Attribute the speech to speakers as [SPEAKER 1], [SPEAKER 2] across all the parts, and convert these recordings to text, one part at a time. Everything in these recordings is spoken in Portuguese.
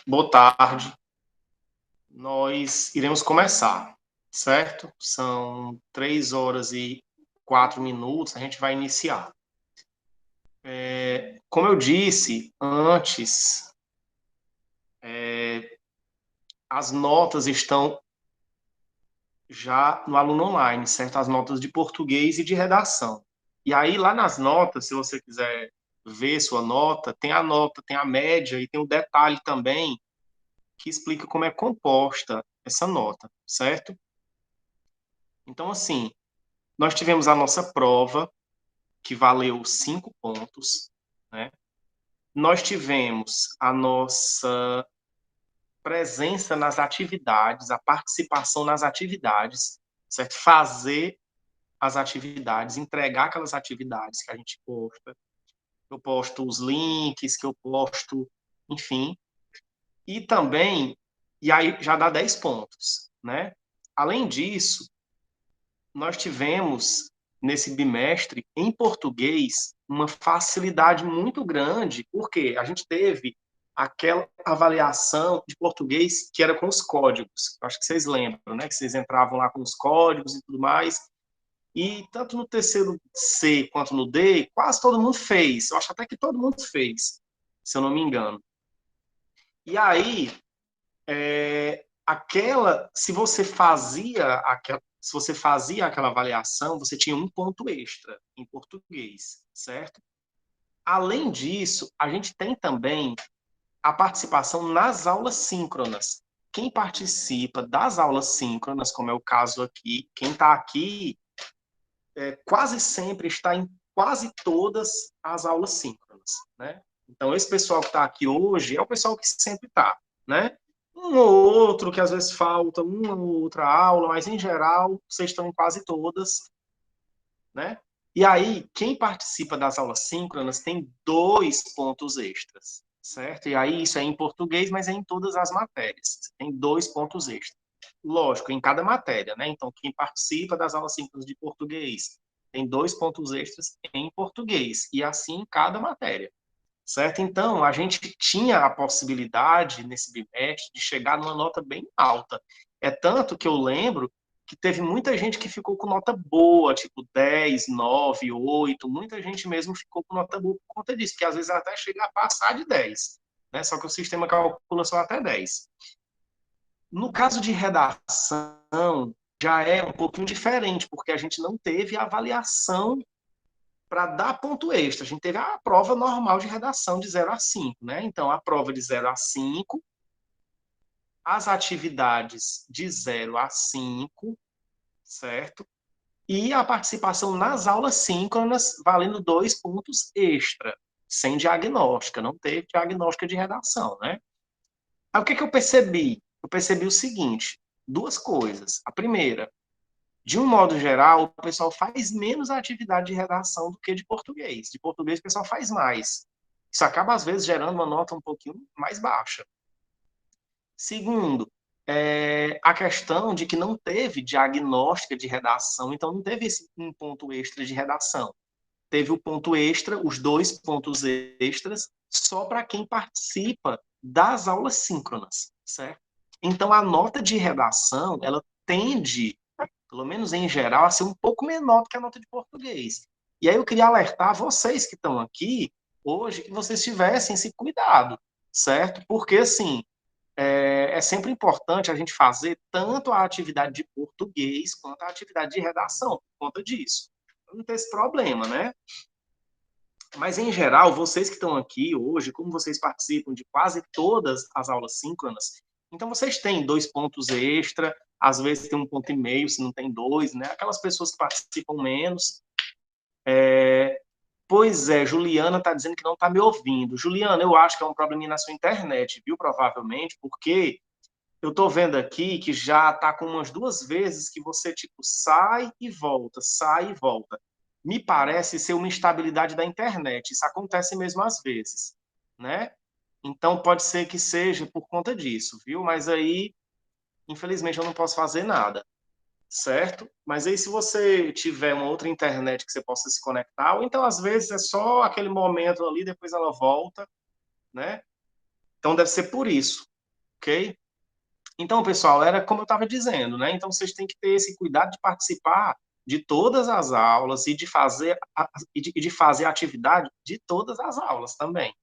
[SPEAKER 1] Boa tarde. Nós iremos começar, certo? São 3 horas e 4 minutos, a gente vai iniciar. Como eu disse antes, as notas estão já no aluno online, certo? As notas de português e de redação. E aí, lá nas notas, se você quiser ver sua nota, tem a média e tem um detalhe também que explica como é composta essa nota, certo? Então, assim, nós tivemos a nossa prova, que valeu 5 pontos, né? Nós tivemos a nossa presença nas atividades, a participação nas atividades, certo? Fazer as atividades, entregar aquelas atividades que a gente posta. Eu posto os links, que eu posto, enfim. E também, e aí já dá 10 pontos, né? Além disso, nós tivemos, nesse bimestre, em português, uma facilidade muito grande, porque a gente teve aquela avaliação de português que era com os códigos. Acho que vocês lembram, né? Que vocês entravam lá com os códigos e tudo mais. E tanto no terceiro C quanto no D, quase todo mundo fez. Eu acho até que todo mundo fez, se eu não me engano. E aí, se você fazia aquela avaliação, você tinha um ponto extra em português, certo? Além disso, a gente tem também a participação nas aulas síncronas. Quem participa das aulas síncronas, como é o caso aqui, quem está aqui quase sempre está em quase todas as aulas síncronas, né? Então, esse pessoal que está aqui hoje é o pessoal que sempre está, né? Um ou outro que às vezes falta uma ou outra aula, mas em geral vocês estão em quase todas, né? E aí, quem participa das aulas síncronas tem 2 pontos extras, certo? E aí isso é em português, mas é em todas as matérias. Tem 2 pontos extras. Lógico, em cada matéria, né? Então, quem participa das aulas síncronas de português tem 2 pontos extras em português, e assim em cada matéria, certo? Então, a gente tinha a possibilidade, nesse bimestre, de chegar numa nota bem alta. É tanto que eu lembro que teve muita gente que ficou com nota boa, tipo 10, 9, 8. Muita gente mesmo ficou com nota boa por conta disso, que às vezes até chega a passar de 10, né? Só que o sistema calcula só até 10. No caso de redação, já é um pouquinho diferente, porque a gente não teve avaliação para dar ponto extra. A gente teve a prova normal de redação de 0 a 5, né? Então, a prova de 0 a 5, as atividades de 0 a 5, certo? E a participação nas aulas síncronas, valendo 2 pontos extra, sem diagnóstica, não teve diagnóstica de redação, né? Aí o que eu percebi? Eu percebi o seguinte, duas coisas. A primeira, de um modo geral, o pessoal faz menos atividade de redação do que de português. De português, o pessoal faz mais. Isso acaba, às vezes, gerando uma nota um pouquinho mais baixa. Segundo, a questão de que não teve diagnóstica de redação, então não teve esse um ponto extra de redação. Teve o ponto extra, os 2 pontos extras, só para quem participa das aulas síncronas, certo? Então, a nota de redação, ela tende, pelo menos em geral, a ser um pouco menor do que a nota de português. E aí eu queria alertar vocês que estão aqui hoje, que vocês tivessem esse cuidado, certo? Porque, assim, é sempre importante a gente fazer tanto a atividade de português quanto a atividade de redação, por conta disso. Não ter esse problema, né? Mas, em geral, vocês que estão aqui hoje, como vocês participam de quase todas as aulas síncronas, então vocês têm 2 pontos extra, às vezes tem 1,5 ponto, se não tem dois, né? Aquelas pessoas que participam menos. Pois é, Juliana está dizendo que não está me ouvindo. Juliana, eu acho que é um probleminha na sua internet, viu? Provavelmente, porque eu estou vendo aqui que já está com umas 2 vezes que você, tipo, sai e volta. Me parece ser uma instabilidade da internet. Isso acontece mesmo às vezes, né? Então, pode ser que seja por conta disso, viu? Mas aí, infelizmente, eu não posso fazer nada, certo? Mas aí, se você tiver uma outra internet que você possa se conectar, ou então, às vezes, é só aquele momento ali, depois ela volta, né? Então, deve ser por isso. ok? Então, pessoal, era como eu estava dizendo, né? Então, vocês têm que ter esse cuidado de participar de todas as aulas e de fazer e de fazer a atividade de todas as aulas também,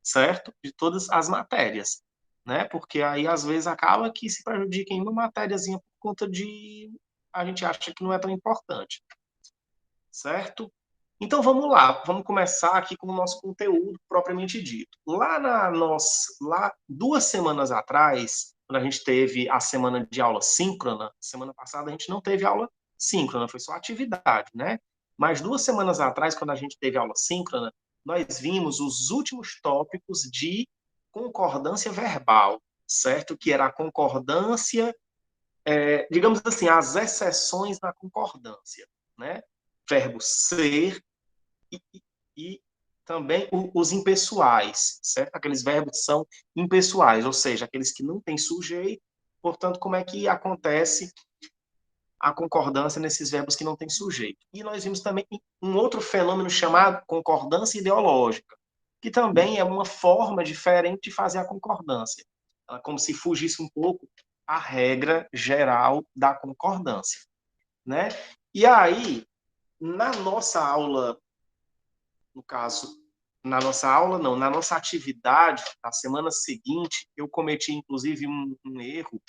[SPEAKER 1] certo? De todas as matérias, né? Porque aí, às vezes, acaba que se prejudica em uma matériazinha por conta de a gente acha que não é tão importante, certo? Então vamos lá, vamos começar aqui com o nosso conteúdo propriamente dito. Lá 2 semanas atrás, quando a gente teve a semana de aula síncrona, semana passada a gente não teve aula síncrona, foi só atividade, né? Mas 2 semanas atrás, quando a gente teve aula síncrona, nós vimos os últimos tópicos de concordância verbal, certo? Que era a concordância, digamos assim, as exceções na concordância, né? Verbo ser e, e também os impessoais, certo? Aqueles verbos que são impessoais, ou seja, aqueles que não têm sujeito. Portanto, como é que acontece a concordância nesses verbos que não têm sujeito? E nós vimos também um outro fenômeno chamado concordância ideológica, que também é uma forma diferente de fazer a concordância. Como se fugisse um pouco a regra geral da concordância, né? E aí, na nossa aula, no caso, na nossa aula, não, na nossa atividade, na semana seguinte, eu cometi, inclusive, um erro.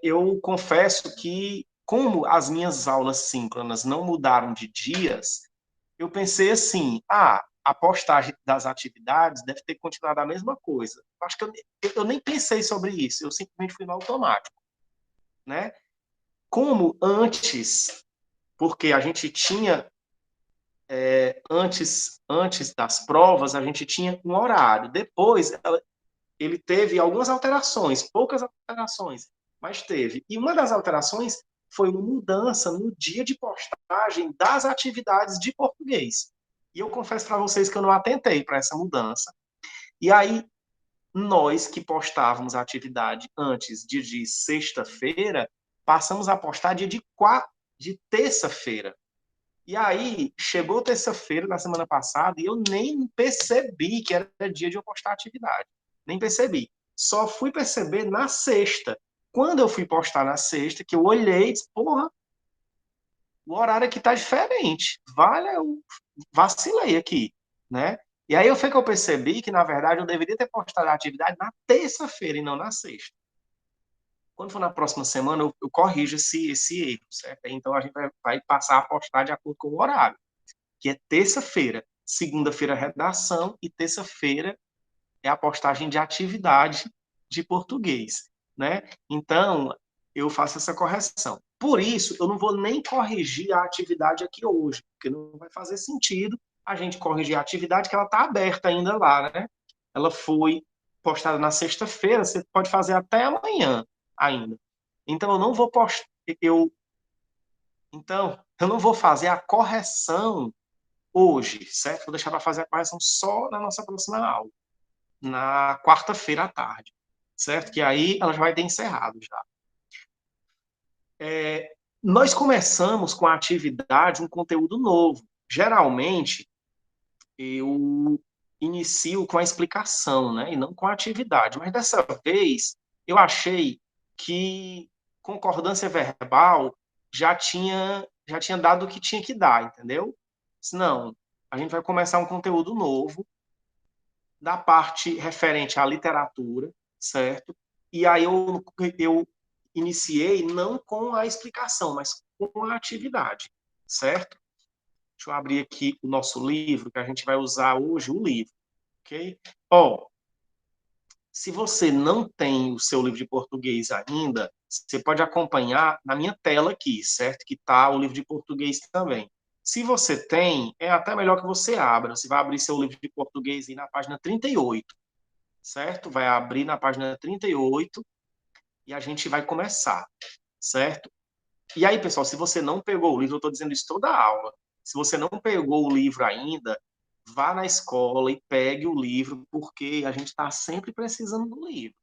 [SPEAKER 1] Eu confesso que, como as minhas aulas síncronas não mudaram de dias, eu pensei assim, a postagem das atividades deve ter continuado a mesma coisa. Acho que eu nem pensei sobre isso, eu simplesmente fui no automático, né? Como antes, porque a gente tinha antes das provas, a gente tinha um horário. Depois, ele teve algumas alterações, poucas alterações, mas teve. E uma das alterações foi uma mudança no dia de postagem das atividades de português. E eu confesso para vocês que eu não atentei para essa mudança. E aí, nós que postávamos a atividade antes de sexta-feira, passamos a postar de terça-feira. E aí, chegou terça-feira na semana passada e eu nem percebi que era dia de eu postar atividade. Nem percebi. Só fui perceber na sexta. Quando eu fui postar na sexta, que eu olhei e disse, porra, o horário aqui tá diferente. Vale, eu vacilei aqui, né? E aí foi que eu percebi que, na verdade, eu deveria ter postado a atividade na terça-feira e não na sexta. Quando for na próxima semana, eu corrijo esse erro, certo? Então, a gente vai passar a postar de acordo com o horário, que é terça-feira. Segunda-feira, redação, e terça-feira é a postagem de atividade de português, né? Então, eu faço essa correção. Por isso, eu não vou nem corrigir a atividade aqui hoje, porque não vai fazer sentido a gente corrigir a atividade que ela está aberta ainda lá, né? Ela foi postada na sexta-feira, você pode fazer até amanhã ainda. Então, eu não vou postar, eu não vou fazer a correção hoje, certo? Vou deixar para fazer a correção só na nossa próxima aula, na quarta-feira à tarde, certo? Que aí ela já vai ter encerrado já. Nós começamos com a atividade um conteúdo novo. Geralmente, eu inicio com a explicação, né? E não com a atividade. Mas dessa vez, eu achei que concordância verbal já tinha dado o que tinha que dar, entendeu? Não, a gente vai começar um conteúdo novo da parte referente à literatura, certo? E aí eu iniciei não com a explicação, mas com a atividade, certo? Deixa eu abrir aqui o nosso livro, que a gente vai usar hoje o livro, ok? Ó, se você não tem o seu livro de português ainda, você pode acompanhar na minha tela aqui, certo? Que está o livro de português também. Se você tem, é até melhor que você abra. Você vai abrir seu livro de português aí na página 38, certo? Vai abrir na página 38 e a gente vai começar, certo? E aí, pessoal, se você não pegou o livro, eu estou dizendo isso toda a aula. Se você não pegou o livro ainda, vá na escola e pegue o livro, porque a gente está sempre precisando do livro,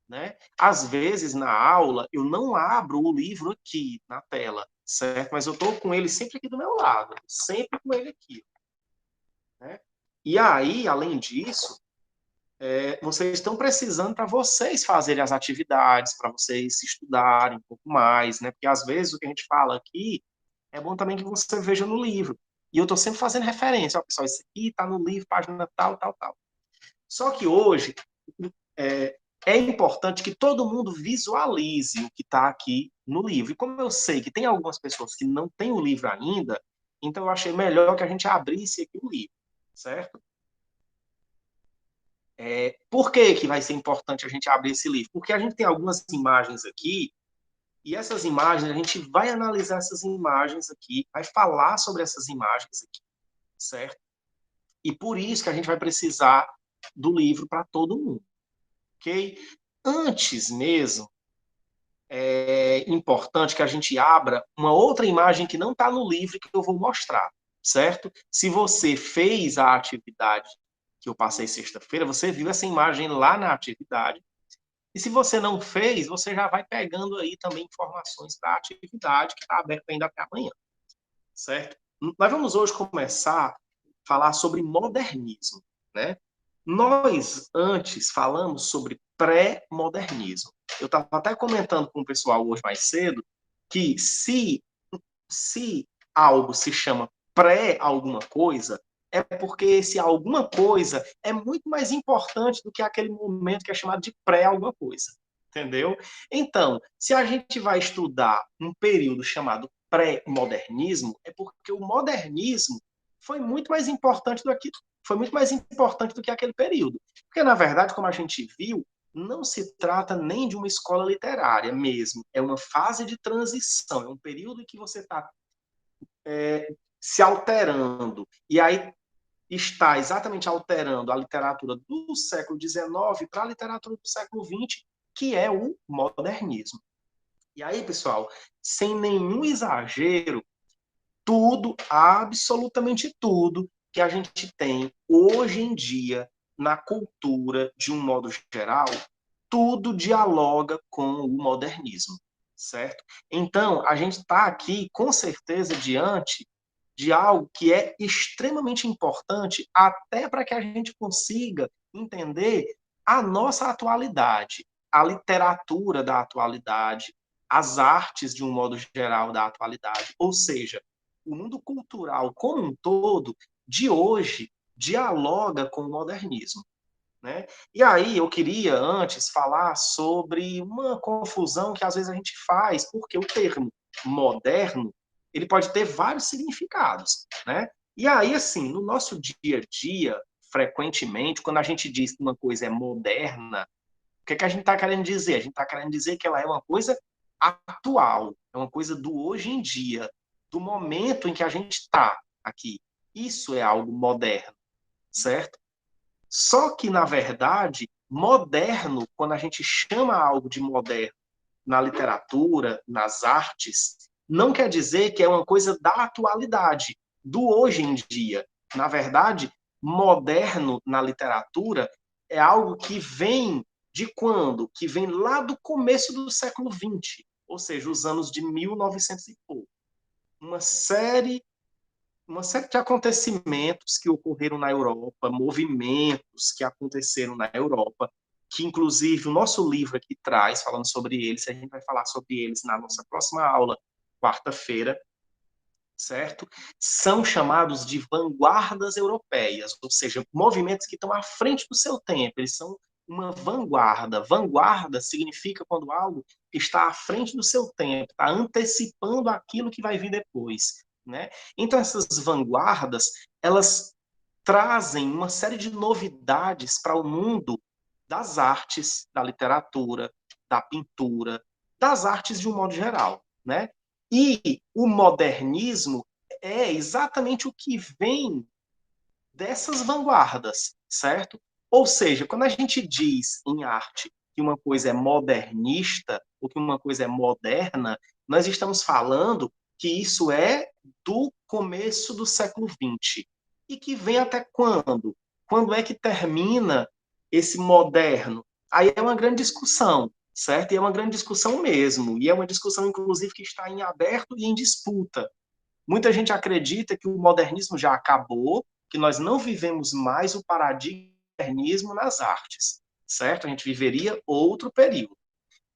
[SPEAKER 1] né? Às vezes, na aula, eu não abro o livro aqui na tela, certo? Mas eu estou com ele sempre aqui do meu lado, sempre com ele aqui, né? E aí, além disso, vocês estão precisando para vocês fazerem as atividades, para vocês estudarem um pouco mais, né? Porque às vezes o que a gente fala aqui é bom também que você veja no livro. E eu estou sempre fazendo referência, ó, pessoal, isso aqui está no livro, página tal, tal, tal. Só que hoje é importante que todo mundo visualize o que está aqui no livro. E como eu sei que tem algumas pessoas que não têm o livro ainda, então eu achei melhor que a gente abrisse aqui o livro, certo? Por que que vai ser importante a gente abrir esse livro? Porque a gente tem algumas imagens aqui, e essas imagens, a gente vai analisar essas imagens aqui, vai falar sobre essas imagens aqui, certo? E por isso que a gente vai precisar do livro para todo mundo, ok? Antes mesmo, é importante que a gente abra uma outra imagem que não está no livro que eu vou mostrar, certo? Se você fez a atividade que eu passei sexta-feira, você viu essa imagem lá na atividade. E se você não fez, você já vai pegando aí também informações da atividade que está aberta ainda até amanhã, certo? Nós vamos hoje começar a falar sobre modernismo, né? Nós antes falamos sobre pré-modernismo. Eu estava até comentando com o pessoal hoje mais cedo que se algo se chama pré alguma coisa, é porque esse alguma coisa é muito mais importante do que aquele momento que é chamado de pré alguma coisa. Entendeu? Então, se a gente vai estudar um período chamado pré-modernismo, é porque o modernismo foi muito mais importante do que aquele período. Porque, na verdade, como a gente viu, não se trata nem de uma escola literária mesmo, é uma fase de transição, é um período em que você está se alterando. E aí está exatamente alterando a literatura do século XIX para a literatura do século XX, que é o modernismo. E aí, pessoal, sem nenhum exagero, tudo, absolutamente tudo que a gente tem hoje em dia na cultura, de um modo geral, tudo dialoga com o modernismo, certo? Então, a gente está aqui, com certeza, diante de algo que é extremamente importante até para que a gente consiga entender a nossa atualidade, a literatura da atualidade, as artes de um modo geral da atualidade, ou seja, o mundo cultural como um todo de hoje dialoga com o modernismo, né? E aí eu queria antes falar sobre uma confusão que às vezes a gente faz, porque o termo moderno ele pode ter vários significados, né? E aí, assim, no nosso dia a dia, frequentemente, quando a gente diz que uma coisa é moderna, o que é que a gente está querendo dizer? A gente está querendo dizer que ela é uma coisa atual, é uma coisa do hoje em dia, do momento em que a gente está aqui. Isso é algo moderno, certo? Só que, na verdade, moderno, quando a gente chama algo de moderno na literatura, nas artes, não quer dizer que é uma coisa da atualidade, do hoje em dia. Na verdade, moderno na literatura é algo que vem de quando? Que vem lá do começo do século XX, ou seja, os anos de 1900 e pouco. Uma série de acontecimentos que ocorreram na Europa, movimentos que aconteceram na Europa, que inclusive o nosso livro aqui traz, falando sobre eles, a gente vai falar sobre eles na nossa próxima aula, quarta-feira, certo? São chamados de vanguardas europeias, ou seja, movimentos que estão à frente do seu tempo, eles são uma vanguarda. Vanguarda significa quando algo está à frente do seu tempo, está antecipando aquilo que vai vir depois, né? Então essas vanguardas, elas trazem uma série de novidades para o mundo das artes, da literatura, da pintura, das artes de um modo geral, né? E o modernismo é exatamente o que vem dessas vanguardas, certo? Ou seja, quando a gente diz em arte que uma coisa é modernista ou que uma coisa é moderna, nós estamos falando que isso é do começo do século XX. E que vem até quando? Quando é que termina esse moderno? Aí é uma grande discussão, certo? E é uma grande discussão mesmo. E é uma discussão, inclusive, que está em aberto e em disputa. Muita gente acredita que o modernismo já acabou, que nós não vivemos mais o paradigma modernismo nas artes, certo? A gente viveria outro período,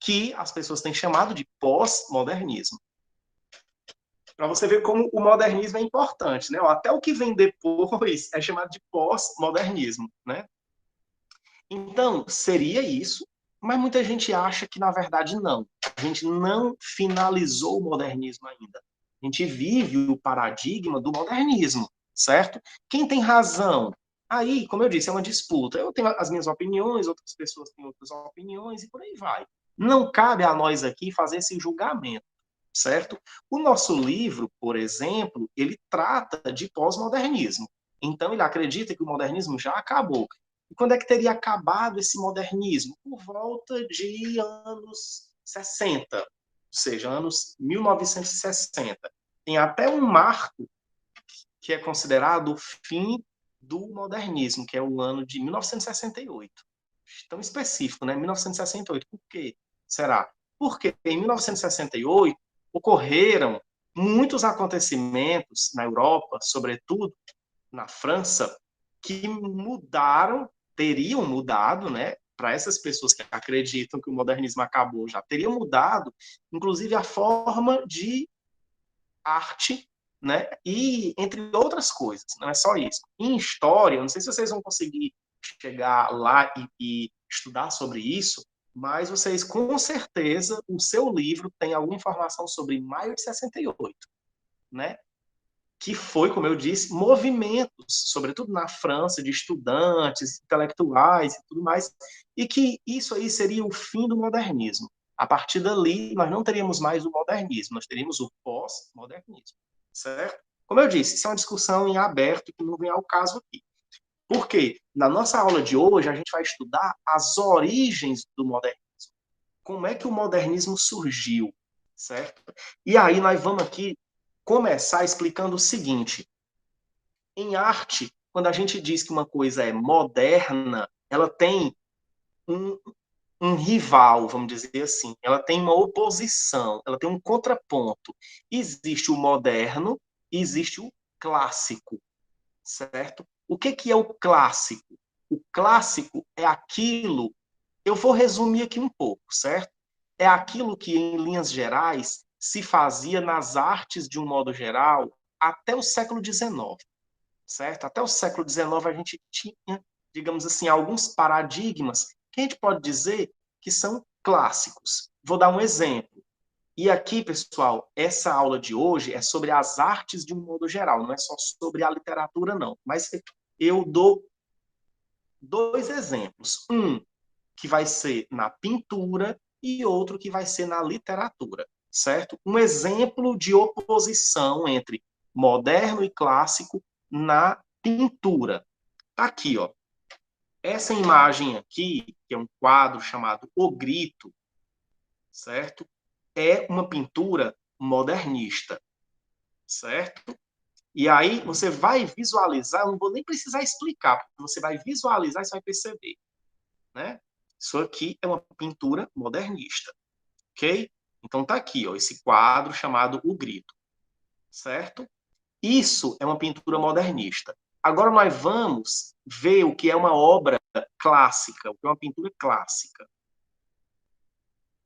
[SPEAKER 1] que as pessoas têm chamado de pós-modernismo. Para você ver como o modernismo é importante, né? Até o que vem depois é chamado de pós-modernismo, né? Então, seria isso, mas muita gente acha que, na verdade, não. A gente não finalizou o modernismo ainda. A gente vive o paradigma do modernismo, certo? Quem tem razão? Aí, como eu disse, é uma disputa. Eu tenho as minhas opiniões, outras pessoas têm outras opiniões e por aí vai. Não cabe a nós aqui fazer esse julgamento, certo? O nosso livro, por exemplo, ele trata de pós-modernismo. Então, ele acredita que o modernismo já acabou. E quando é que teria acabado esse modernismo? Por volta de anos 60, ou seja, anos 1960. Tem até um marco que é considerado o fim do modernismo, que é o ano de 1968. Tão específico, né? 1968. Por quê? Será? Porque em 1968 ocorreram muitos acontecimentos na Europa, sobretudo na França, que mudaram, teriam mudado, né? Para essas pessoas que acreditam que o modernismo acabou, já teriam mudado, inclusive a forma de arte, né? E entre outras coisas, não é só isso. Em história, eu não sei se vocês vão conseguir chegar lá e estudar sobre isso, mas vocês, com certeza, o seu livro tem alguma informação sobre maio de 68, né? Que foi, como eu disse, movimentos, sobretudo na França, de estudantes, intelectuais e tudo mais, e que isso aí seria o fim do modernismo. A partir dali, nós não teríamos mais o modernismo, nós teríamos o pós-modernismo, certo? Como eu disse, isso é uma discussão em aberto que não vem ao caso aqui. Porque na nossa aula de hoje, a gente vai estudar as origens do modernismo. Como é que o modernismo surgiu, certo? E aí nós vamos aqui começar explicando o seguinte: em arte, quando a gente diz que uma coisa é moderna, ela tem um, um rival, vamos dizer assim, ela tem uma oposição, ela tem um contraponto. Existe o moderno e existe o clássico, certo? O que é o clássico? O clássico é aquilo, eu vou resumir aqui um pouco, certo? É aquilo que, em linhas gerais, se fazia nas artes de um modo geral até o século XIX, certo? Até o século XIX a gente tinha, digamos assim, alguns paradigmas que a gente pode dizer que são clássicos. Vou dar um exemplo. E aqui, pessoal, essa aula de hoje é sobre as artes de um modo geral, não é só sobre a literatura, não. Mas eu dou dois exemplos. Um que vai ser na pintura e outro que vai ser na literatura, certo? Um exemplo de oposição entre moderno e clássico na pintura. Tá aqui, ó. Essa imagem aqui, que é um quadro chamado O Grito, certo? É uma pintura modernista, certo? E aí você vai visualizar, eu não vou nem precisar explicar, porque você vai visualizar e você vai perceber, né? Isso aqui é uma pintura modernista, ok? Então tá aqui, ó, esse quadro chamado O Grito, certo? Isso é uma pintura modernista. Agora nós vamos ver o que é uma obra clássica, o que é uma pintura clássica.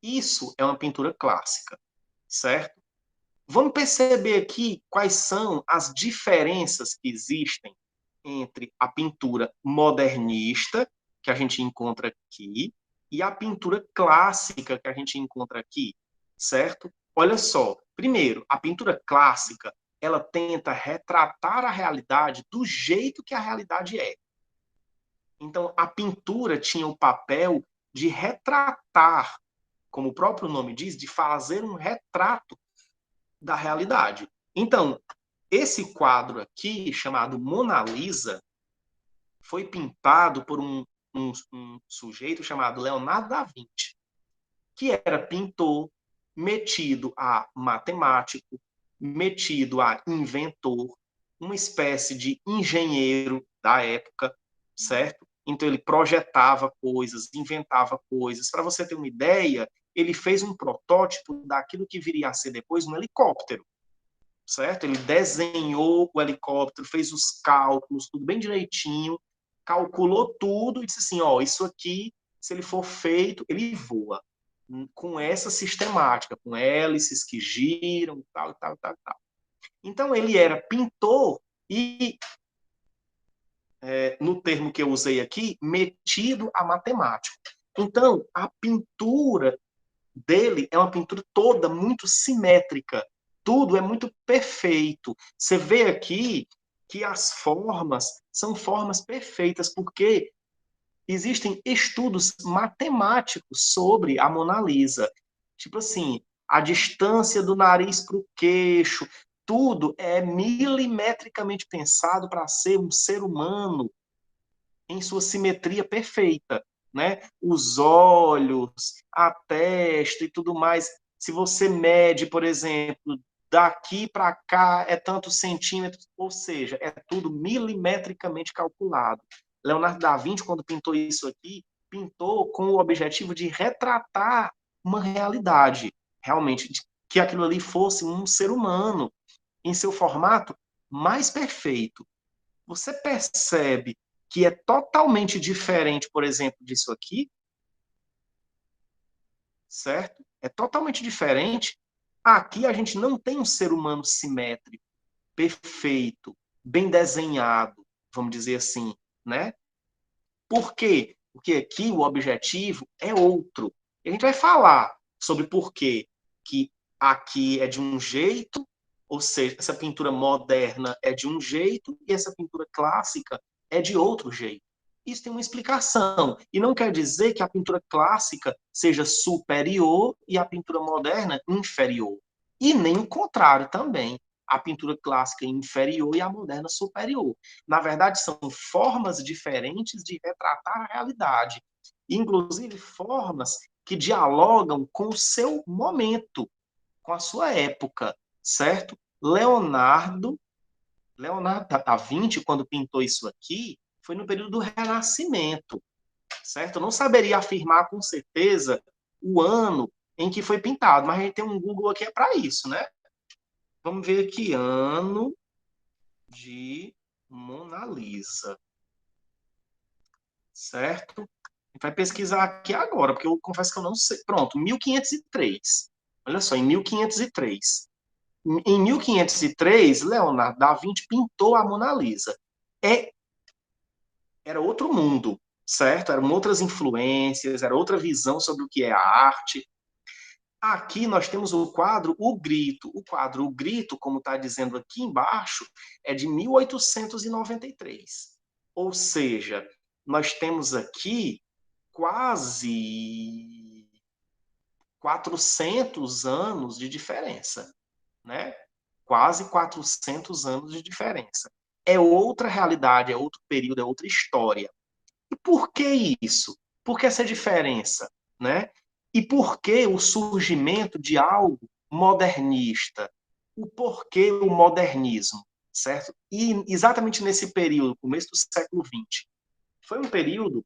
[SPEAKER 1] Isso é uma pintura clássica, certo? Vamos perceber aqui quais são as diferenças que existem entre a pintura modernista, que a gente encontra aqui, e a pintura clássica que a gente encontra aqui, certo? Olha só, primeiro, a pintura clássica, ela tenta retratar a realidade do jeito que a realidade é. Então, a pintura tinha o papel de retratar, como o próprio nome diz, de fazer um retrato da realidade. Então, esse quadro aqui, chamado Mona Lisa, foi pintado por um sujeito chamado Leonardo da Vinci, que era pintor, metido a matemático, metido a inventor, uma espécie de engenheiro da época, certo? Então ele projetava coisas, inventava coisas. Para você ter uma ideia, ele fez um protótipo daquilo que viria a ser depois um helicóptero, certo? Ele desenhou o helicóptero, fez os cálculos, tudo bem direitinho, calculou tudo e disse assim, ó, isso aqui, se ele for feito, ele voa com essa sistemática, com hélices que giram, tal, tal, tal, tal. Então, ele era pintor e, no termo que eu usei aqui, metido a matemático. Então, a pintura dele é uma pintura toda muito simétrica. Tudo é muito perfeito. Você vê aqui que as formas são formas perfeitas, porque existem estudos matemáticos sobre a Mona Lisa. Tipo assim, a distância do nariz para o queixo, tudo é milimetricamente pensado para ser um ser humano em sua simetria perfeita, né? Os olhos, a testa e tudo mais. Se você mede, por exemplo, daqui para cá é tantos centímetros, ou seja, é tudo milimetricamente calculado. Leonardo da Vinci, quando pintou isso aqui, pintou com o objetivo de retratar uma realidade, realmente, que aquilo ali fosse um ser humano em seu formato mais perfeito. Você percebe que é totalmente diferente, por exemplo, disso aqui, certo? É totalmente diferente. Aqui a gente não tem um ser humano simétrico, perfeito, bem desenhado, vamos dizer assim, né? Por quê? Porque aqui o objetivo é outro. E a gente vai falar sobre por quê que aqui é de um jeito, ou seja, essa pintura moderna é de um jeito e essa pintura clássica é de outro jeito. Isso tem uma explicação. E não quer dizer que a pintura clássica seja superior e a pintura moderna inferior. E nem o contrário também. A pintura clássica inferior e a moderna superior. Na verdade, são formas diferentes de retratar a realidade, inclusive formas que dialogam com o seu momento, com a sua época, certo? Leonardo da Vinci, quando pintou isso aqui, foi no período do Renascimento, certo? Eu não saberia afirmar com certeza o ano em que foi pintado, mas a gente tem um Google aqui para isso, né? Vamos ver aqui, ano de Mona Lisa, certo? A gente vai pesquisar aqui agora, porque eu confesso que eu não sei. Pronto, 1503. Olha só, em 1503. Em 1503, Leonardo da Vinci pintou a Mona Lisa. É, era outro mundo, certo? Eram outras influências, era outra visão sobre o que é a arte. Aqui nós temos o quadro O Grito. O quadro O Grito, como está dizendo aqui embaixo, é de 1893. Ou seja, nós temos aqui quase 400 anos de diferença, né? Quase 400 anos de diferença. É outra realidade, é outro período, é outra história. E por que isso? Por que essa diferença, né? E por que o surgimento de algo modernista? O porquê o modernismo, certo? E exatamente nesse período, começo do século XX, foi um período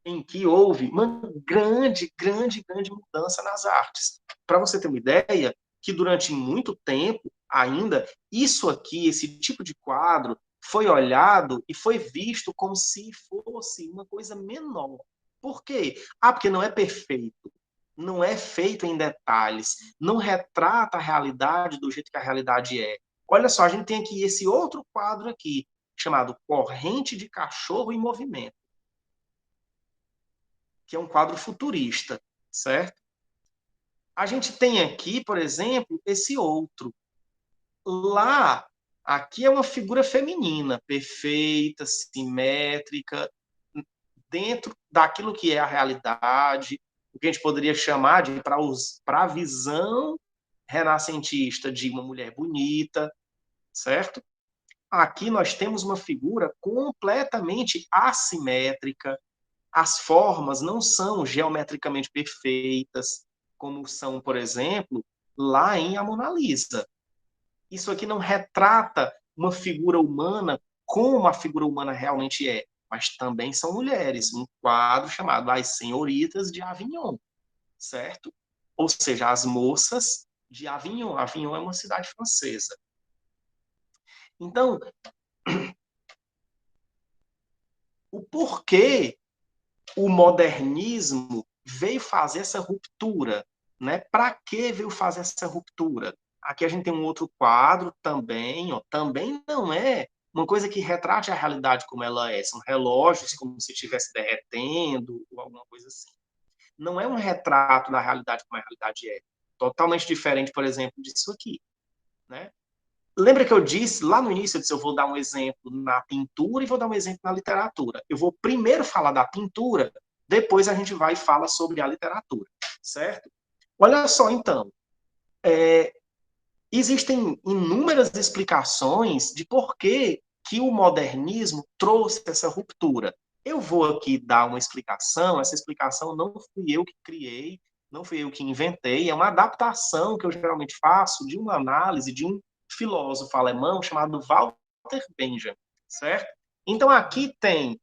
[SPEAKER 1] em que houve uma grande mudança nas artes. Para você ter uma ideia, que durante muito tempo ainda, isso aqui, esse tipo de quadro, foi olhado e foi visto como se fosse uma coisa menor. Por quê? Ah, porque não é perfeito, não é feito em detalhes, não retrata a realidade do jeito que a realidade é. Olha só, a gente tem aqui esse outro quadro aqui, chamado Corrente de Cachorro em Movimento, que é um quadro futurista, certo? A gente tem aqui, por exemplo, esse outro. Lá, aqui é uma figura feminina, perfeita, simétrica, dentro daquilo que é a realidade, o que a gente poderia chamar de, para a visão renascentista, de uma mulher bonita, certo? Aqui nós temos uma figura completamente assimétrica, as formas não são geometricamente perfeitas, como são, por exemplo, lá em A Mona Lisa. Isso aqui não retrata uma figura humana como a figura humana realmente é, mas também são mulheres. Um quadro chamado As Senhoritas de Avignon, certo? Ou seja, as moças de Avignon. Avignon é uma cidade francesa. Então, o porquê o modernismo veio fazer essa ruptura, né? Para que veio fazer essa ruptura? Aqui a gente tem um outro quadro também, ó, também não é uma coisa que retrate a realidade como ela é, são relógios como se estivesse derretendo ou alguma coisa assim. Não é um retrato da realidade como a realidade é, totalmente diferente, por exemplo, disso aqui, né? Lembra que eu disse lá no início, eu disse, eu vou dar um exemplo na pintura e vou dar um exemplo na literatura. Eu vou primeiro falar da pintura, depois a gente vai e fala sobre a literatura, certo? Olha só, então, existem inúmeras explicações de por que o modernismo trouxe essa ruptura. Eu vou aqui dar uma explicação, essa explicação não fui eu que criei, não fui eu que inventei, é uma adaptação que eu geralmente faço de uma análise de um filósofo alemão chamado Walter Benjamin, certo? Então aqui tem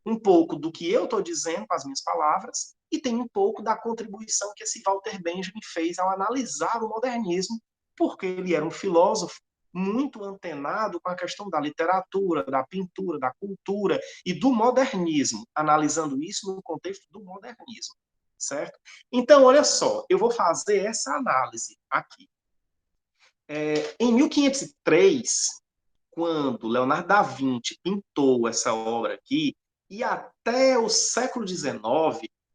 [SPEAKER 1] um pouco do que eu estou dizendo com as minhas palavras e tem um pouco da contribuição que esse Walter Benjamin fez ao analisar o modernismo, porque ele era um filósofo muito antenado com a questão da literatura, da pintura, da cultura e do modernismo, analisando isso no contexto do modernismo, certo? Então, olha só, eu vou fazer essa análise aqui. Em 1503, quando Leonardo da Vinci pintou essa obra aqui, e até o século XIX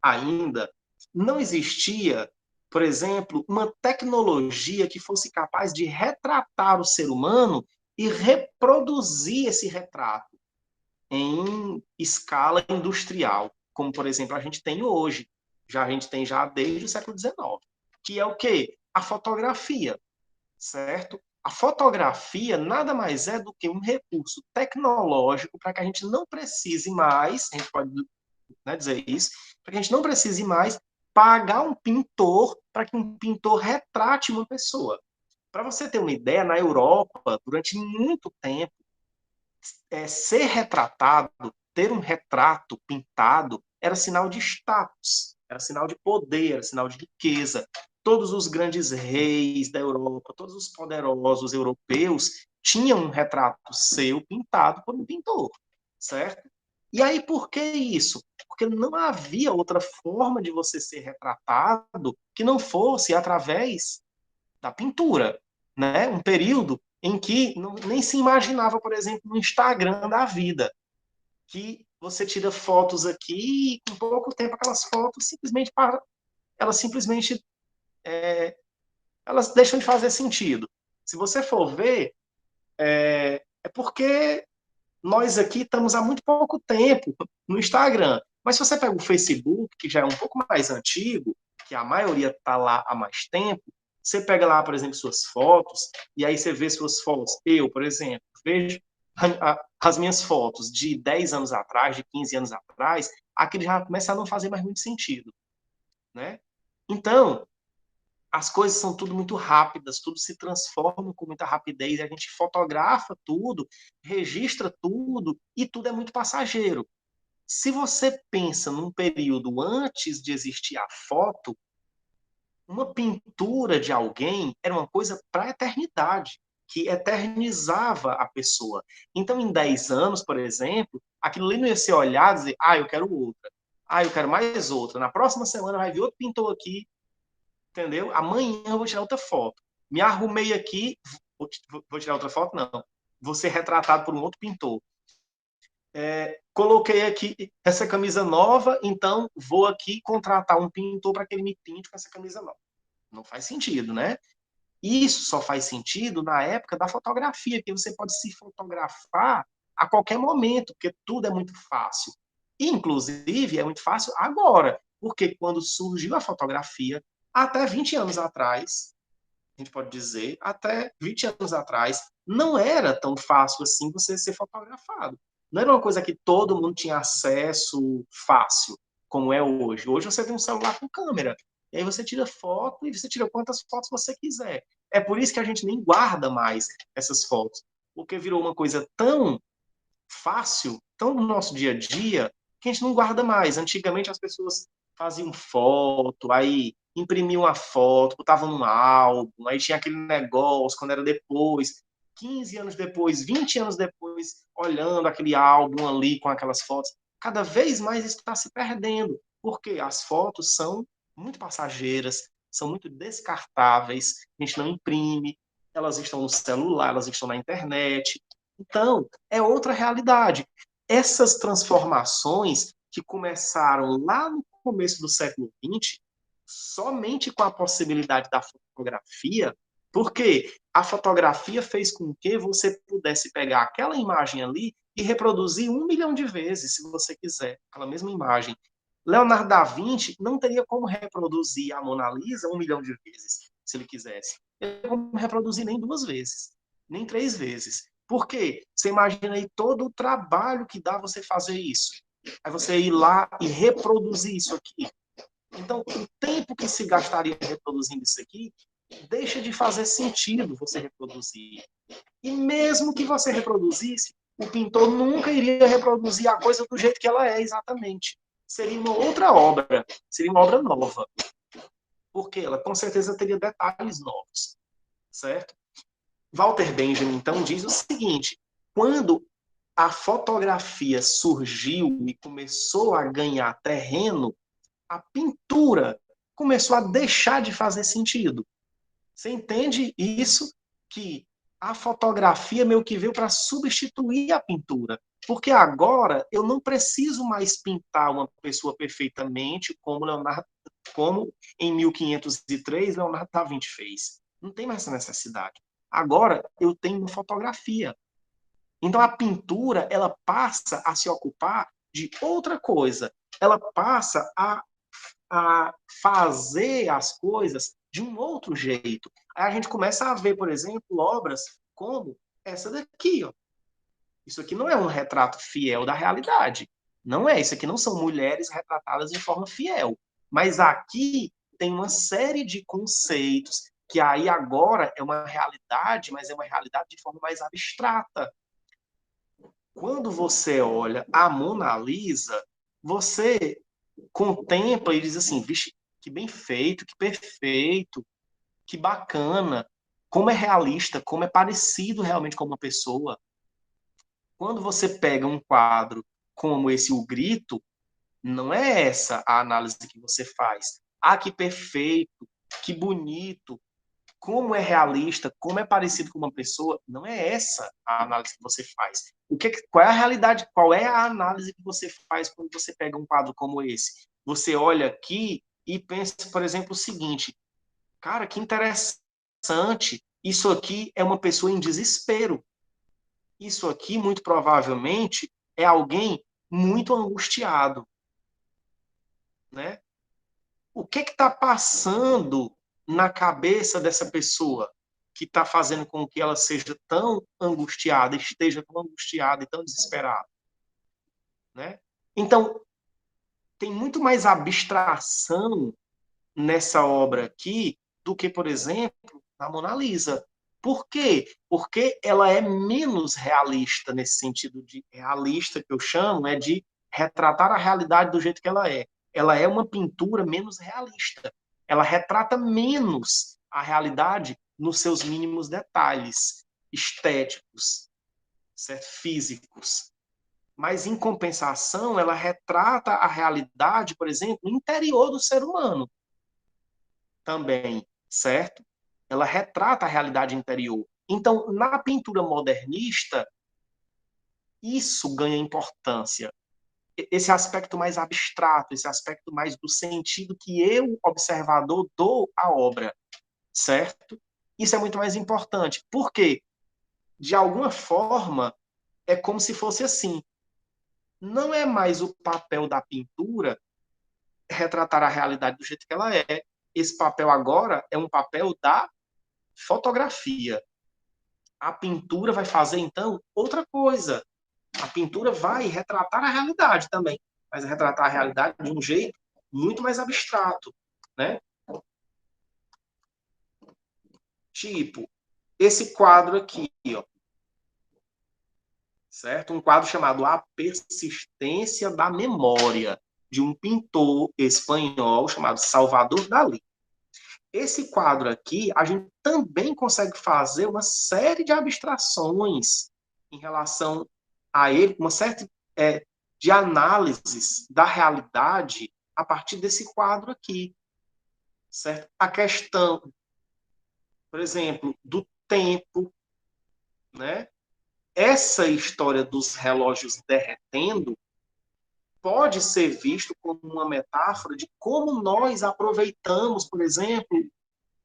[SPEAKER 1] ainda, não existia, por exemplo, uma tecnologia que fosse capaz de retratar o ser humano e reproduzir esse retrato em escala industrial, como, por exemplo, a gente tem hoje. Já a gente tem já desde o século XIX, que é o quê? A fotografia, certo? A fotografia nada mais é do que um recurso tecnológico para que a gente não precise mais, a gente pode, né, dizer isso, para que a gente não precise mais pagar um pintor para que um pintor retrate uma pessoa. Para você ter uma ideia, na Europa, durante muito tempo, ser retratado, ter um retrato pintado, era sinal de status, era sinal de poder, era sinal de riqueza. Todos os grandes reis da Europa, todos os poderosos europeus tinham um retrato seu pintado por um pintor, certo? E aí, por que isso? Porque não havia outra forma de você ser retratado que não fosse através da pintura, né? Um período em que não, nem se imaginava, por exemplo, no Instagram da vida, que você tira fotos aqui e com pouco tempo aquelas fotos simplesmente elas simplesmente elas deixam de fazer sentido. Se você for ver, é porque nós aqui estamos há muito pouco tempo no Instagram. Mas se você pega o Facebook, que já é um pouco mais antigo, que a maioria está lá há mais tempo, você pega lá, por exemplo, suas fotos, e aí você vê suas fotos. Eu, por exemplo, vejo as minhas fotos de 10 anos atrás, de 15 anos atrás, aquilo já começa a não fazer mais muito sentido, né? Então, as coisas são tudo muito rápidas, tudo se transforma com muita rapidez, a gente fotografa tudo, registra tudo, e tudo é muito passageiro. Se você pensa num período antes de existir a foto, uma pintura de alguém era uma coisa para a eternidade, que eternizava a pessoa. Então, em 10 anos, por exemplo, aquilo ali não ia ser olhado e dizer, ah, eu quero outra. Ah, eu quero mais outra. Na próxima semana vai vir outro pintor aqui, entendeu? Amanhã eu vou tirar outra foto. Me arrumei aqui, vou tirar outra foto? Não. Vou ser retratado por um outro pintor. Coloquei aqui essa camisa nova, então vou aqui contratar um pintor para que ele me pinte com essa camisa nova. Não faz sentido, né? Isso só faz sentido na época da fotografia, que você pode se fotografar a qualquer momento, porque tudo é muito fácil. Inclusive, é muito fácil agora, porque quando surgiu a fotografia, até 20 anos atrás, a gente pode dizer, até 20 anos atrás, não era tão fácil assim você ser fotografado. Não era uma coisa que todo mundo tinha acesso fácil, como é hoje. Hoje você tem um celular com câmera, e aí você tira foto e você tira quantas fotos você quiser. É por isso que a gente nem guarda mais essas fotos, porque virou uma coisa tão fácil, tão no nosso dia a dia, que a gente não guarda mais. Antigamente as pessoas faziam foto, aí imprimiam a foto, botavam num álbum, aí tinha aquele negócio, quando era depois, 15 anos depois, 20 anos depois, olhando aquele álbum ali com aquelas fotos. cada vez mais isso está se perdendo, porque as fotos são muito passageiras, são muito descartáveis, a gente não imprime, elas estão no celular, elas estão na internet. Então, é outra realidade. Essas transformações que começaram lá no começo do século XX, somente com a possibilidade da fotografia, porque a fotografia fez com que você pudesse pegar aquela imagem ali e reproduzir 1 milhão de vezes, se você quiser, aquela mesma imagem. Leonardo da Vinci não teria como reproduzir a Mona Lisa 1 milhão de vezes, se ele quisesse. Ele não teria como reproduzir nem 2 vezes, nem 3 vezes. Por quê? Você imagina aí todo o trabalho que dá você fazer isso. Aí você ir lá e reproduzir isso aqui. Então, o tempo que se gastaria reproduzindo isso aqui deixa de fazer sentido você reproduzir. E mesmo que você reproduzisse, o pintor nunca iria reproduzir a coisa do jeito que ela é exatamente. Seria uma outra obra, seria uma obra nova. Porque ela com certeza teria detalhes novos, certo? Walter Benjamin, então, diz o seguinte: quando a fotografia surgiu e começou a ganhar terreno, a pintura começou a deixar de fazer sentido. Você entende isso? Que a fotografia meio que veio para substituir a pintura. Porque agora eu não preciso mais pintar uma pessoa perfeitamente como em 1503 Leonardo da Vinci fez. Não tem mais essa necessidade. Agora eu tenho uma fotografia. Então a pintura ela passa a se ocupar de outra coisa. Ela passa a fazer as coisas de um outro jeito. Aí a gente começa a ver, por exemplo, obras como essa daqui. Ó. Isso aqui não é um retrato fiel da realidade. Não é. Isso aqui não são mulheres retratadas de forma fiel. Mas aqui tem uma série de conceitos que aí agora é uma realidade, mas é uma realidade de forma mais abstrata. Quando você olha a Mona Lisa, você contempla e diz assim, vixe, que bem feito, que perfeito, que bacana, como é realista, como é parecido realmente com uma pessoa. Quando você pega um quadro como esse O Grito, não é essa a análise que você faz. Ah, que perfeito, que bonito, como é realista, como é parecido com uma pessoa, não é essa a análise que você faz. Qual é a realidade, qual é a análise que você faz quando você pega um quadro como esse? Você olha aqui e pensa, por exemplo, o seguinte, cara, que interessante, isso aqui é uma pessoa em desespero. Isso aqui, muito provavelmente, é alguém muito angustiado, né? O que está passando na cabeça dessa pessoa que está fazendo com que ela seja tão angustiada, esteja tão angustiada e tão desesperada, né? Então, tem muito mais abstração nessa obra aqui do que, por exemplo, na Mona Lisa. Por quê? Porque ela é menos realista nesse sentido de realista que eu chamo, é de retratar a realidade do jeito que ela é. Ela é uma pintura menos realista. Ela retrata menos a realidade nos seus mínimos detalhes estéticos, certo? Físicos. Mas, em compensação, ela retrata a realidade, por exemplo, interior do ser humano também, certo? Ela retrata a realidade interior. Então, na pintura modernista, isso ganha importância. Esse aspecto mais abstrato, esse aspecto mais do sentido que eu, observador, dou à obra, certo? Isso é muito mais importante. Por quê? De alguma forma, é como se fosse assim. Não é mais o papel da pintura retratar a realidade do jeito que ela é. Esse papel agora é um papel da fotografia. A pintura vai fazer, então, outra coisa. A pintura vai retratar a realidade também, mas retratar a realidade de um jeito muito mais abstrato, né? Tipo, esse quadro aqui, ó, certo? Um quadro chamado A Persistência da Memória, de um pintor espanhol chamado Salvador Dalí. Esse quadro aqui, a gente também consegue fazer uma série de abstrações em relação a ele, uma certa de análises da realidade a partir desse quadro aqui, certo? A questão, por exemplo, do tempo, né? Essa história dos relógios derretendo pode ser visto como uma metáfora de como nós aproveitamos, por exemplo,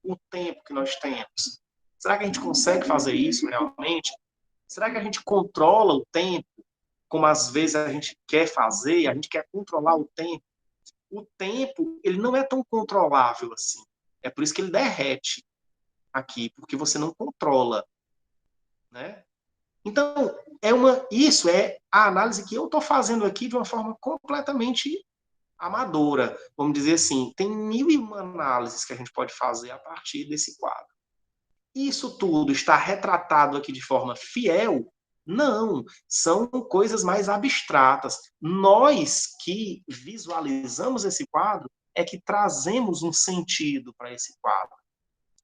[SPEAKER 1] o tempo que nós temos. Será que a gente consegue fazer isso realmente? Será que a gente controla o tempo, como às vezes a gente quer fazer, a gente quer controlar o tempo? O tempo, ele não é tão controlável assim. É por isso que ele derrete aqui, porque você não controla, né? Então, isso é a análise que eu estou fazendo aqui de uma forma completamente amadora, vamos dizer assim. Tem 1001 análises que a gente pode fazer a partir desse quadro. Isso tudo está retratado aqui de forma fiel? Não, são coisas mais abstratas. Nós que visualizamos esse quadro é que trazemos um sentido para esse quadro,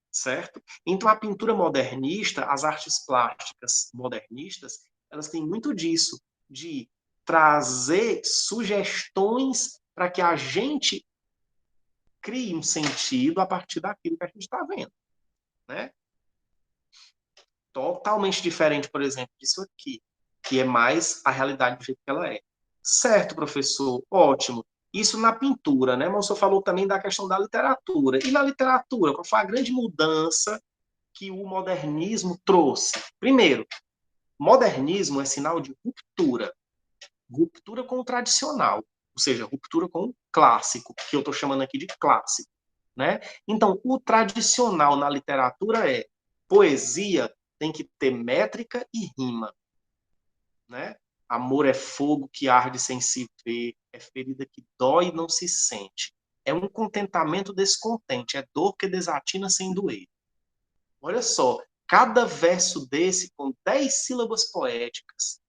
[SPEAKER 1] certo? Então, a pintura modernista, as artes plásticas modernistas, elas têm muito disso, de trazer sugestões para que a gente crie um sentido a partir daquilo que a gente está vendo, né? Totalmente diferente, por exemplo, disso aqui, que é mais a realidade do jeito que ela é. Certo, professor, ótimo. Isso na pintura, né? Mas o senhor falou também da questão da literatura. E na literatura, qual foi a grande mudança que o modernismo trouxe? Primeiro, modernismo é sinal de ruptura. Ruptura com o tradicional, ou seja, ruptura com o clássico, que eu estou chamando aqui de clássico, né? Então, o tradicional na literatura é poesia tem que ter métrica e rima, né? Amor é fogo que arde sem se ver, é ferida que dói e não se sente. É um contentamento descontente, é dor que desatina sem doer. Olha só, cada verso desse com 10 sílabas poéticas,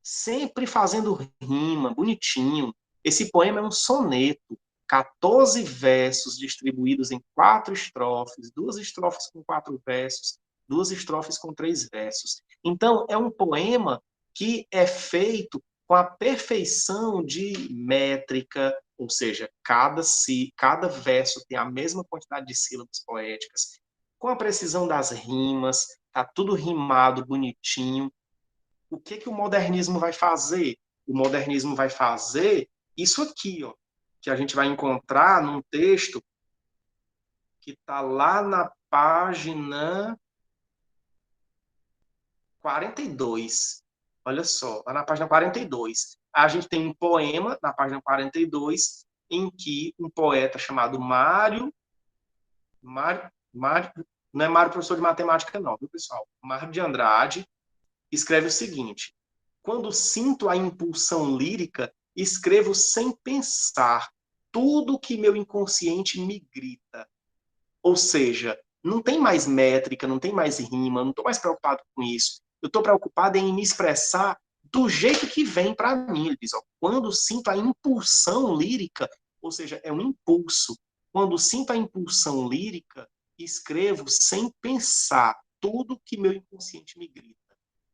[SPEAKER 1] sempre fazendo rima, bonitinho. Esse poema é um soneto, 14 versos distribuídos em 4 estrofes, 2 estrofes com 4 versos, 2 estrofes com 3 versos. Então, é um poema que é feito com a perfeição de métrica, ou seja, cada verso tem a mesma quantidade de sílabas poéticas, com a precisão das rimas, tá tudo rimado bonitinho. O que que o modernismo vai fazer? O modernismo vai fazer isso aqui, ó, que a gente vai encontrar num texto que está lá na página 42. Olha só, lá na página 42. A gente tem um poema na página 42 em que um poeta chamado Mário, não é Mário professor de matemática não, viu, pessoal? Mário de Andrade escreve o seguinte: quando sinto a impulsão lírica, escrevo sem pensar tudo que meu inconsciente me grita. Ou seja, não tem mais métrica, não tem mais rima, não estou mais preocupado com isso. Eu estou preocupado em me expressar do jeito que vem para mim. Ele diz, ó, quando sinto a impulsão lírica, ou seja, é um impulso. Quando sinto a impulsão lírica, escrevo sem pensar tudo que meu inconsciente me grita.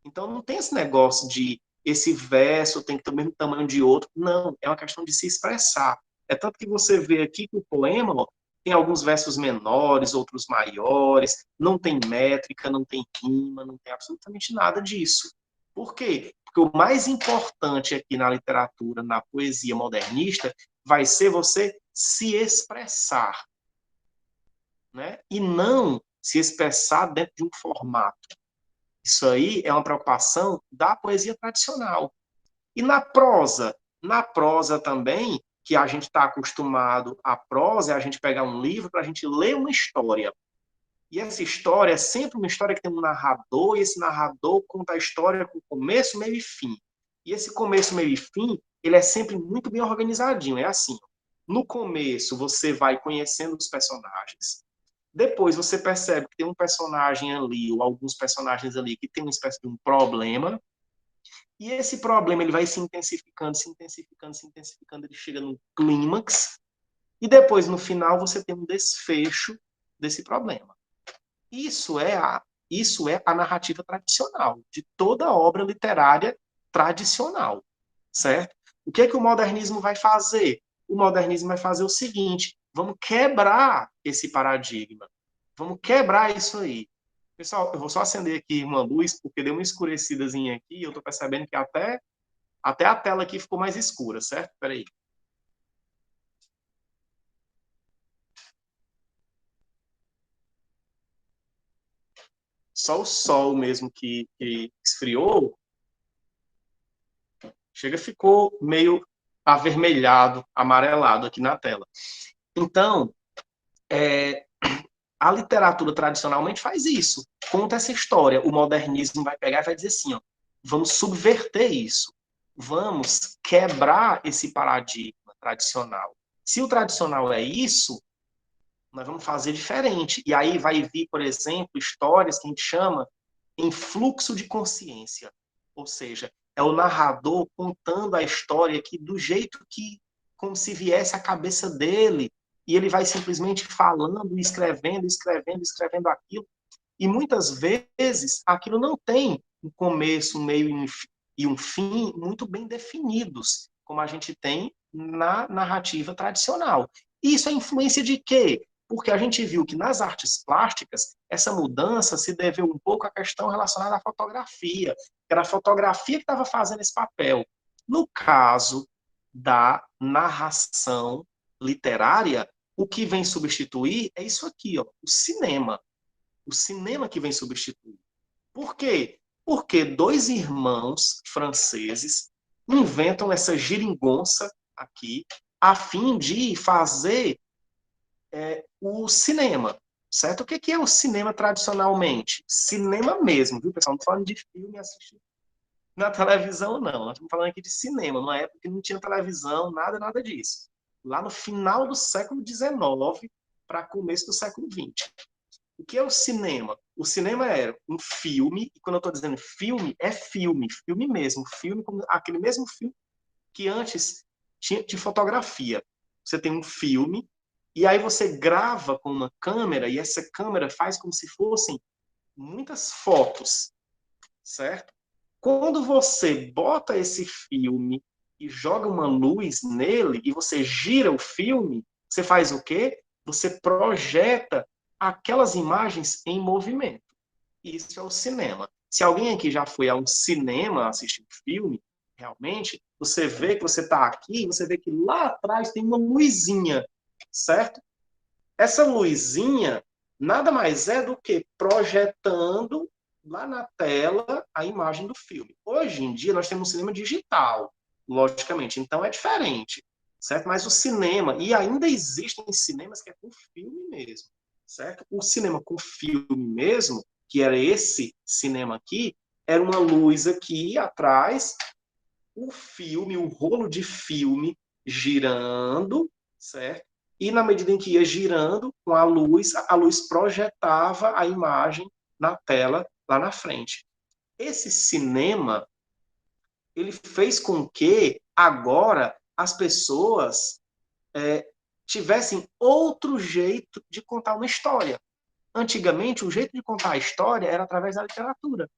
[SPEAKER 1] Então não tem esse negócio de esse verso tem que ter o mesmo tamanho de outro. Não, é uma questão de se expressar. É tanto que você vê aqui que o poema ó, tem alguns versos menores, outros maiores, não tem métrica, não tem rima, não tem absolutamente nada disso. Por quê? Porque o mais importante aqui na literatura, na poesia modernista, vai ser você se expressar, né? E não se expressar dentro de um formato. Isso aí é uma preocupação da poesia tradicional. E na prosa? Na prosa também, que a gente está acostumado à prosa, é a gente pegar um livro para a gente ler uma história. E essa história é sempre uma história que tem um narrador, e esse narrador conta a história com começo, meio e fim. E esse começo, meio e fim, ele é sempre muito bem organizadinho. É assim, no começo você vai conhecendo os personagens, depois você percebe que tem um personagem ali, ou alguns personagens ali, que tem uma espécie de um problema, e esse problema ele vai se intensificando, se intensificando, se intensificando, ele chega num clímax, e depois, no final, você tem um desfecho desse problema. Isso é isso é a narrativa tradicional, de toda obra literária tradicional, certo? O que é que o modernismo vai fazer? O modernismo vai fazer o seguinte: vamos quebrar esse paradigma, vamos quebrar isso aí. Pessoal, eu vou só acender aqui uma luz, porque deu uma escurecidazinha aqui, e eu estou percebendo que até a tela aqui ficou mais escura, certo? Espera aí. Só o sol mesmo que esfriou, ficou meio avermelhado, amarelado aqui na tela. Então, a literatura tradicionalmente faz isso, conta essa história. O modernismo vai pegar e vai dizer assim, ó, vamos subverter isso, vamos quebrar esse paradigma tradicional. Se o tradicional é isso, nós vamos fazer diferente. E aí vai vir, por exemplo, histórias que a gente chama em fluxo de consciência. Ou seja, é o narrador contando a história aqui do jeito que, como se viesse a cabeça dele, e ele vai simplesmente falando, escrevendo, escrevendo, escrevendo aquilo. E muitas vezes aquilo não tem um começo, um meio e um fim muito bem definidos, como a gente tem na narrativa tradicional. E isso é influência de quê? Porque a gente viu que nas artes plásticas, essa mudança se deveu um pouco à questão relacionada à fotografia, que era a fotografia que estava fazendo esse papel. No caso da narração literária, o que vem substituir é isso aqui, ó, o cinema. O cinema que vem substituir. Por quê? Porque dois irmãos franceses inventam essa geringonça aqui a fim de fazer o cinema, certo? O que é o cinema tradicionalmente? Cinema mesmo, viu, pessoal? Não estou falando de filme assistir na televisão, não. Nós estamos falando aqui de cinema, numa época que não tinha televisão, nada disso. Lá no final do século XIX para começo do século XX. O que é o cinema? O cinema era um filme, e quando eu estou dizendo filme, é filme, filme mesmo, filme como aquele mesmo filme que antes tinha de fotografia. Você tem um filme, e aí você grava com uma câmera, e essa câmera faz como se fossem muitas fotos, certo? Quando você bota esse filme e joga uma luz nele, e você gira o filme, você faz o quê? Você projeta aquelas imagens em movimento. Isso é o cinema. Se alguém aqui já foi a um cinema assistir um filme, realmente, você vê que você está aqui, você vê que lá atrás tem uma luzinha, certo? Essa luzinha nada mais é do que projetando lá na tela a imagem do filme. Hoje em dia nós temos um cinema digital, logicamente, então é diferente, certo? Mas o cinema, e ainda existem cinemas que é com filme mesmo, certo? O cinema com filme mesmo, que era esse cinema aqui, era uma luz aqui atrás, o filme, o rolo de filme girando, certo? E na medida em que ia girando com a luz projetava a imagem na tela lá na frente. Esse cinema, ele fez com que agora as pessoas tivessem outro jeito de contar uma história. Antigamente, o jeito de contar a história era através da literatura,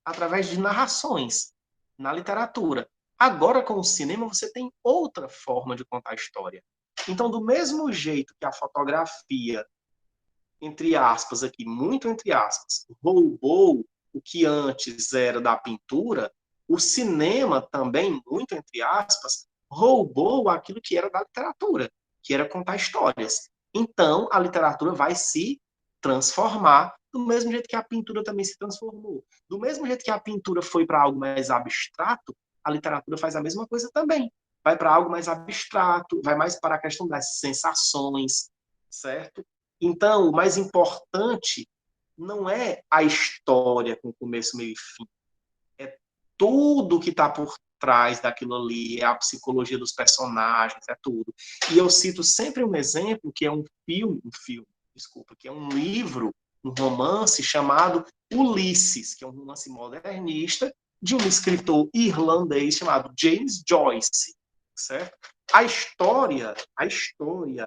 [SPEAKER 1] através de narrações na literatura. Agora, com o cinema, você tem outra forma de contar a história. Então, do mesmo jeito que a fotografia, entre aspas aqui, muito entre aspas, roubou o que antes era da pintura, o cinema também, muito entre aspas, roubou aquilo que era da literatura, que era contar histórias. Então, a literatura vai se transformar do mesmo jeito que a pintura também se transformou. Do mesmo jeito que a pintura foi para algo mais abstrato, a literatura faz a mesma coisa também. Vai para algo mais abstrato, vai mais para a questão das sensações, certo? Então, o mais importante não é a história com começo, meio e fim. É tudo que está por trás daquilo ali, é a psicologia dos personagens, é tudo. E eu cito sempre um exemplo que é desculpa, que é um livro, um romance chamado Ulisses, que é um romance modernista de um escritor irlandês chamado James Joyce, certo? A história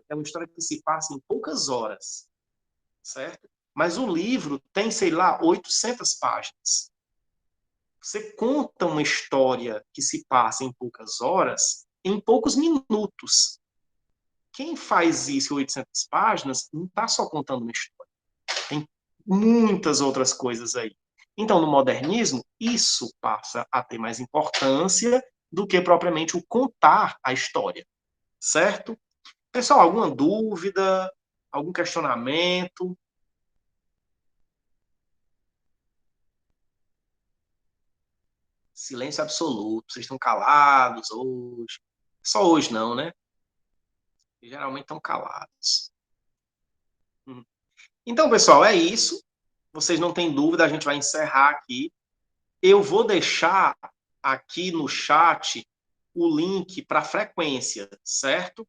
[SPEAKER 1] é uma história que se passa em poucas horas, certo? Mas o livro tem, sei lá, 800 páginas. Você conta uma história que se passa em poucas horas, em poucos minutos. Quem faz isso em 800 páginas não está só contando uma história. Tem muitas outras coisas aí. Então, no modernismo, isso passa a ter mais importância do que propriamente o contar a história, certo? Pessoal, alguma dúvida, algum questionamento? Silêncio absoluto. Vocês estão calados hoje. Só hoje não, né? Geralmente estão calados. Então, pessoal, é isso. Vocês não têm dúvida, a gente vai encerrar aqui. Eu vou deixar aqui no chat o link para a frequência, certo?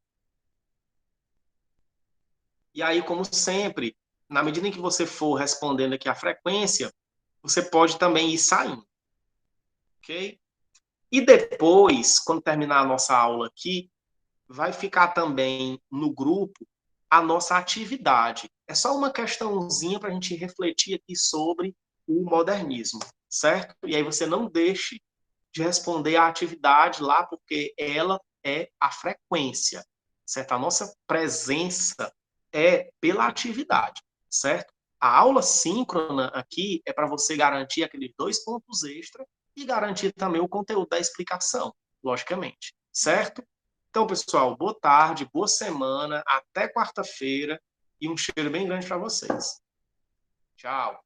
[SPEAKER 1] E aí, como sempre, na medida em que você for respondendo aqui a frequência, você pode também ir saindo, ok? E depois, quando terminar a nossa aula aqui, vai ficar também no grupo a nossa atividade. É só uma questãozinha para a gente refletir aqui sobre o modernismo, certo? E aí você não deixe de responder a atividade lá, porque ela é a frequência, certo? A nossa presença é pela atividade, certo? A aula síncrona aqui é para você garantir aqueles 2 pontos extra e garantir também o conteúdo da explicação, logicamente, certo? Então, pessoal, boa tarde, boa semana, até quarta-feira e um cheiro bem grande para vocês. Tchau.